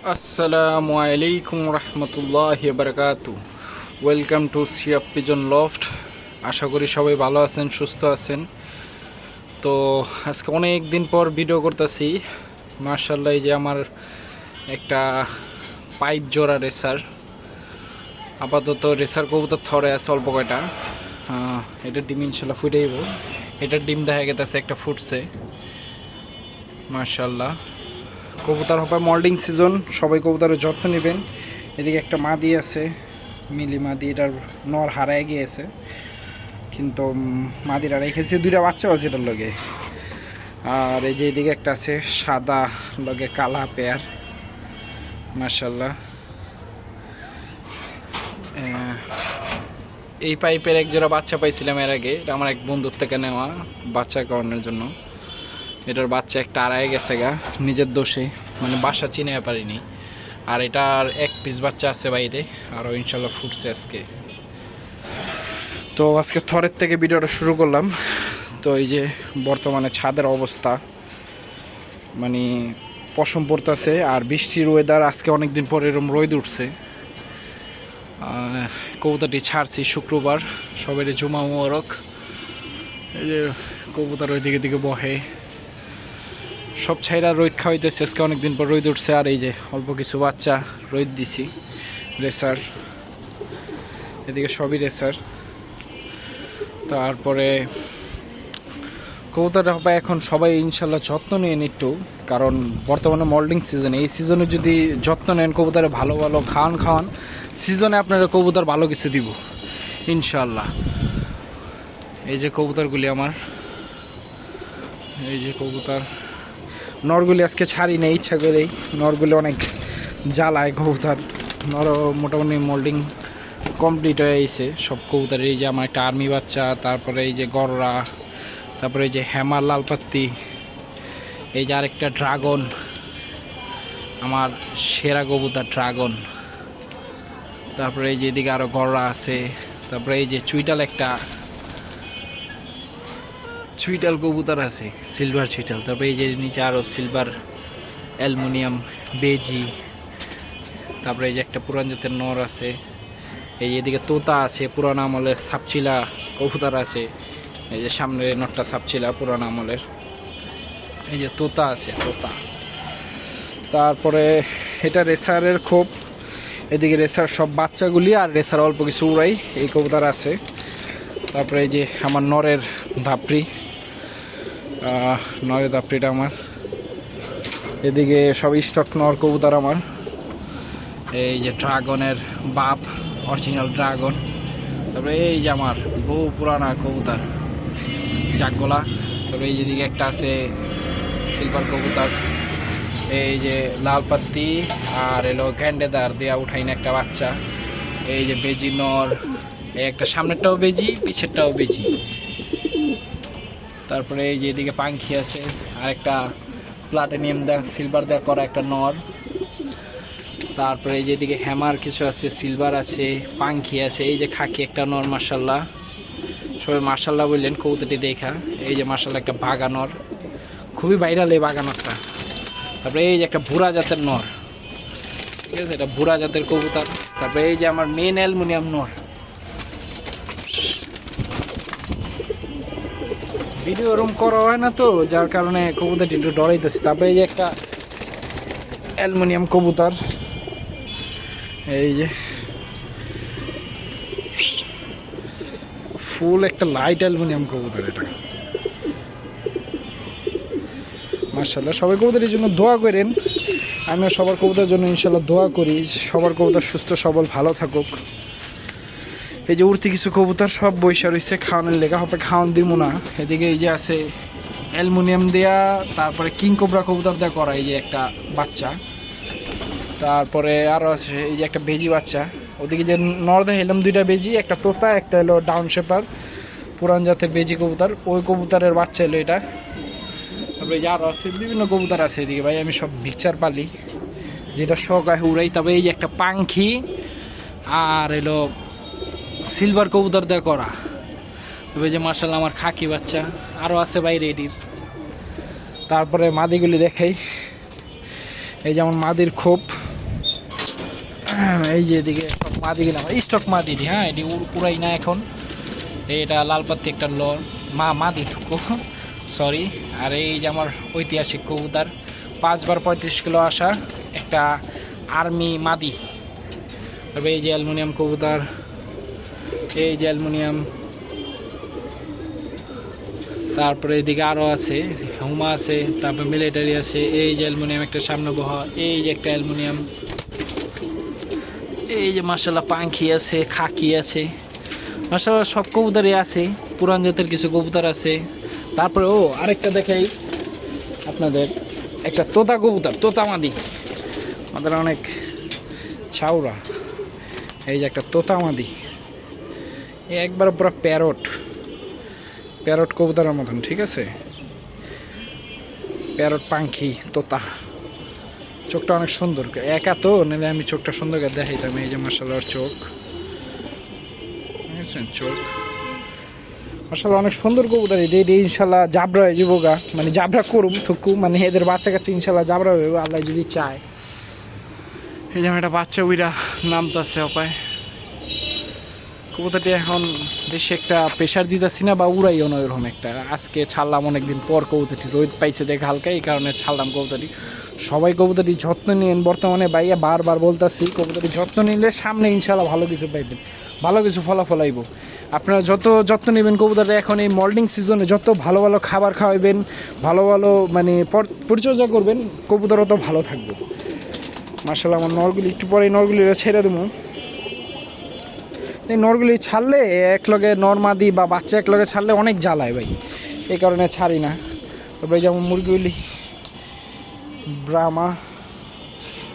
আসসালামু আলাইকুম রহমতুল্লাহি বারাকাতু। ওয়েলকাম টু সিয়াপ পিজন লফট। আশা করি সবাই ভালো আছেন, সুস্থ আছেন। তো আজকে অনেক দিন পর ভিডিও করতেছি। মার্শাল্লাহ, এই যে আমার একটা পাইপ জোড়া রেসার, আপাতত রেসার কবুতর থরে আছে অল্প কয়টা। এটা ডিম ইনশাল্লাহ ফুটেইব। এটার ডিম দেখা গেছে একটা ফুটছে। মার্শাল্লাহ, কবুতর হবে মল্ডিং সিজন, সবাই কবুতরের যত্ন নেবেন। এদিকে একটা মাদি আছে, মিলি মাদি, এটার নর হারায় গিয়েছে, কিন্তু মাদিরা রেখেছে দুইটা বাচ্চা আছে এটার লগে। আর এই যে এদিকে একটা আছে সাদা লগে কালা পেয়ার। মাশাল্লাহ, এই পাইপের এক জোড়া বাচ্চা পাইছিলাম এর আগে, এটা আমার এক বন্ধুর থেকে নেওয়া বাচ্চা করানোর জন্য। এটার বাচ্চা একটা আড়াই গেছে গা, নিজের দোষে, মানে বাসা চিনে পারিনি। আর এটার এক পিস বাচ্চা আছে বাইরে, আরও ইনশাল্লাহ ফুটছে আজকে। তো আজকে থরের থেকে ভিডিওটা শুরু করলাম। তো এই যে বর্তমানে ছাদের অবস্থা, মানে পশম পড়তেছে আর বৃষ্টির ওয়েদার। আজকে অনেক দিন পর এরকম রোদ উঠছে। কবুতরটি ছাড়ছি শুক্রবার, সবাই জুমা মোবারক। এই যে কবুতর ওই দিকে দিকে বহে, সব ছাইরা রোদ খাওয়াইতেছে। আজকে অনেকদিন পর রোদ উঠছে। আর এই যে অল্প কিছু বাচ্চা রোদ দিছি, রেসার, এদিকে সবই রেসার। তারপরে কবুতরটা হবে এখন সবাই ইনশাল্লাহ যত্ন নেন একটু, কারণ বর্তমানে মল্ডিং সিজন। এই সিজনে যদি যত্ন নেন, কবুতরে ভালো ভালো খাওয়ান, সিজনে আপনারা কবুতর ভালো কিছু দিব ইনশাল্লাহ। এই যে কবুতরগুলি আমার, এই যে কবুতর নরগুলি আজকে ছাড়ি না ইচ্ছা করেই। নরগুলি অনেক জ্বালায় কবুতর। নর মোটামুটি মোল্ডিং কমপ্লিট হয়ে গেছে সব কবুতর। এই যে আমার একটা আর্মি বাচ্চা, তারপরে এই যে গররা, তারপরে এই যে হ্যামার লালপাত্তি, এই যে আরেকটা ড্রাগন, আমার সেরা কবুতর ড্রাগন। তারপরে এই যে এদিকে আরও গররা আছে। তারপরে এই যে চুইটাল কবুতর আছে, সিলভার চুইটাল। তারপরে এই যে নিচে আরও সিলভার অ্যালুমিনিয়াম বেজি। তারপরে এই যে একটা পুরান জাতের নর আছে। এই এদিকে তোতা আছে, পুরান আমলের সাপচিলা কবুতর আছে। এই যে সামনের নটটা সাপচিলা পুরান আমলের। এই যে তোতা আছে, তোতা। তারপরে এটা রেসারের খোপ, এদিকে রেসার সব বাচ্চাগুলি, আর রেসার অল্প কিছু উড়াই এই কবুতর আছে। তারপরে এই যে আমার নরের ধাপড়ি, নরের ধাপড়িটা আমার। এদিকে সব স্টক নর কবুতর আমার। এই যে ড্রাগনের বাপ, অরিজিনাল ড্রাগন। তারপরে এই যে আমার বহু পুরানা কবুতর জাকগোলা। তারপরে এই যেদিকে একটা আছে সিলভার কবুতর, এই যে লাল পাত্তি, আর এলো গ্যান্ডেদার দেয়া উঠাই না একটা বাচ্চা। এই যে বেজি নর, এই একটা সামনেরটাও বেজি, পিছেরটাও বেজি। তারপরে এই যে এদিকে পাঙ্খি আছে, আর একটা প্লাটিনিয়াম দেয়া সিলভার দেয়া করা একটা নর। তারপরে এই যে এদিকে হ্যামার কিছু আছে, সিলভার আছে, পাঙ্খি আছে। এই যে খাকি একটা নর, মার্শাল্লাহ, সবাই মার্শাল্লাহ বললেন কবুতরটি দেখা। এই যে মার্শাল্লাহ একটা বাগানর, খুবই ভাইরাল এই বাগানরটা। তারপরে এই যে একটা বুড়া জাতের নর, ঠিক আছে, এটা বুড়া জাতের কবুতর। তারপরে এই যে আমার মেন অ্যালুমিনিয়াম নর। ভিডিও ওরম করা হয় না তো, যার কারণে কবুতরটি একটু ডরাইতেছে। তারপরে এই যে একটা অ্যালুমিনিয়াম কবুতর, এই যে ফুল একটা লাইট অ্যালুমিনিয়াম কবুতর। এটা মার্শাল্লাহ, সবাই কবুতরের জন্য দোয়া করেন। আমিও সবার কবুতরের জন্য ইনশাল্লাহ দোয়া করি, সবার কবুতর সুস্থ সবল ভালো থাকুক। এই যে উড়তি কিছু কবুতর সব বৈশা রয়েছে, খাওয়ানোর লেখা হবে, খাওয়ান দিব না। এদিকে এই যে আছে অ্যালুমিনিয়াম দেয়া, তারপরে কিং কোবরা কবুতর দেওয়া করা, এই যে একটা বাচ্চা। তারপরে আরও আছে এই যে একটা বেজি বাচ্চা। ওদিকে যে নর দেখাইলাম দুইটা বেজি, একটা তোতা, একটা হলো ডাউন শেপার পুরান জাতের বেজি কবুতর, ওই কবুতরের বাচ্চা এলো এটা। তারপরে এই যে আরও আছে বিভিন্ন কবুতর আছে এদিকে। ভাই আমি সব মিক্সচার পালি, যেটা শখ হয় উড়াই। তবে এই যে একটা পাঙ্খি, আর এলো সিলভার কবুতর দিয়ে করা। তবে যে মার্শাল্লাহ আমার খাকি বাচ্চা আরও আছে বাইরে এটির। তারপরে মাদিগুলি দেখাই, এই যেমন মাদির খোপ, এই যে এদিকে সব মাদি কিনা স্টক মাদি, হ্যাঁ এটি উড়াই না এখন। এটা লাল পাত্তি একটা মাদি টুকু, সরি। আর এই যে আমার ঐতিহাসিক কবুতর, 5 বার 35 কিলো আসা একটা আর্মি মাদি। তবে এই যে অ্যালুমিনিয়াম কবুতর, এই যে অ্যালুমিনিয়াম, তারপরে এদিকে আরও আছে, হুমা আছে, তারপর মিলিটারি আছে। এই যে অ্যালুমিনিয়াম একটা সামনে বহা, এই যে একটা অ্যালুমিনিয়াম, এই যে মাশাআল্লাহ পাখি আছে, খাকি আছে, মাশাআল্লাহ সব কবুতরই আছে। পুরান জাতের কিছু কবুতর আছে। তারপরে আরেকটা দেখাই আপনাদের, একটা তোতা কবুতর, তোতা মাদি, আমাদের অনেক ছাউরা। এই যে একটা তোতা মাদি, একবার পুরো প্যারট কবুতরের মতন, ঠিক আছে, প্যারট পাখি তোতা। চোখটা অনেক সুন্দর, একা তো নাহলে আমি চোখটা সুন্দর করে দেখাইতাম। এই যে মাশাআল্লাহ চোখ, চোখ মাশাআল্লাহ অনেক সুন্দর কবুতর। এটা ইনশাল্লাহ জাবরা হয়ে যাবো গা, মানে জাবরা করুম থুকু, মানে এদের বাচ্চা কাচ্চা ইনশাল্লাহ জাবরা হয়ে আল্লাহ যদি চায়। এই যে আমার একটা বাচ্চা উইরা নামতেছে অপায়। কবুতরটি এখন বেশি একটা প্রেশার দিতেছি না বা উড়াইও না ওইরকম একটা। আজকে ছাড়লাম অনেকদিন পর কবুতরটি, রোদ পাইছে দেখে হালকা, এই কারণে ছাড়লাম কবুতরটি। সবাই কবুতরটি যত্ন নিন, বর্তমানে ভাইয়া বারবার বলতেছি কবুতরটি যত্ন নিলে সামনে ইনশাল্লাহ ভালো কিছু পাইবেন, ভালো কিছু ফলাফল আইব। আপনারা যত যত্ন নেবেন কবুতরটা, এখন এই মল্ডিং সিজনে যত ভালো ভালো খাবার খাওয়াবেন, ভালো ভালো মানে পরিচর্যা করবেন, কবুতর তত ভালো থাকবে। মাশাআল্লাহ আমার নরগুলি একটু পরে নরগুলি ছেড়ে দেবো। এই নরগুলি ছাড়লে একলগে নরমাদি বা বাচ্চা একলগে ছাড়লে অনেক জ্বালায় ভাই, এই কারণে ছাড়ি না। তারপরে যেমন মুরগিগুলি ব্রাহ্মা,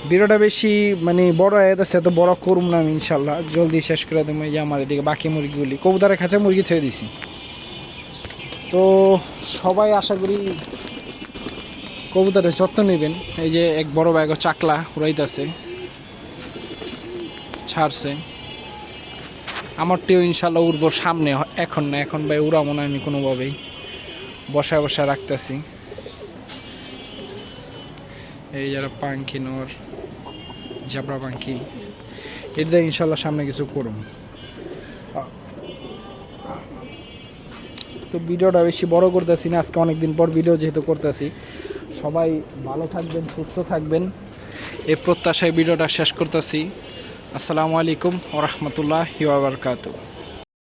ভিডিওটা বেশি মানে বড় হয়ে যাচ্ছে, এত বড় করুম না আমি, ইনশাল্লাহ জলদি শেষ করে দেবো। এই যে আমার এদিকে বাকি মুরগিগুলি, কবুতরের কাছে মুরগি থুয়ে দিছি। তো সবাই আশা করি কবুতরের যত্ন নেবেন। এই যে এক বড় ব্যাগ চাকলা উড়াইতেছে, ছাড়ছে। আমারটিও ইনশাল্লাহ উড়বো সামনে, এখন না, এখন ভাই উড়াবো না আমি কোনোভাবেই, বসায় বসায় রাখতেছি। এই যারা পাখি নর জাবরা পাখি, এটা ইনশাল্লাহ সামনে কিছু করুন। তো ভিডিওটা বেশি বড় করতেছি না আজকে, অনেকদিন পর ভিডিও যেহেতু করতেছি। সবাই ভালো থাকবেন, সুস্থ থাকবেন, এই প্রত্যাশায় ভিডিওটা শেষ করতেছি। আসসালামু আলাইকুম ওয়া রাহমাতুল্লাহি ওয়া বারাকাতুহু।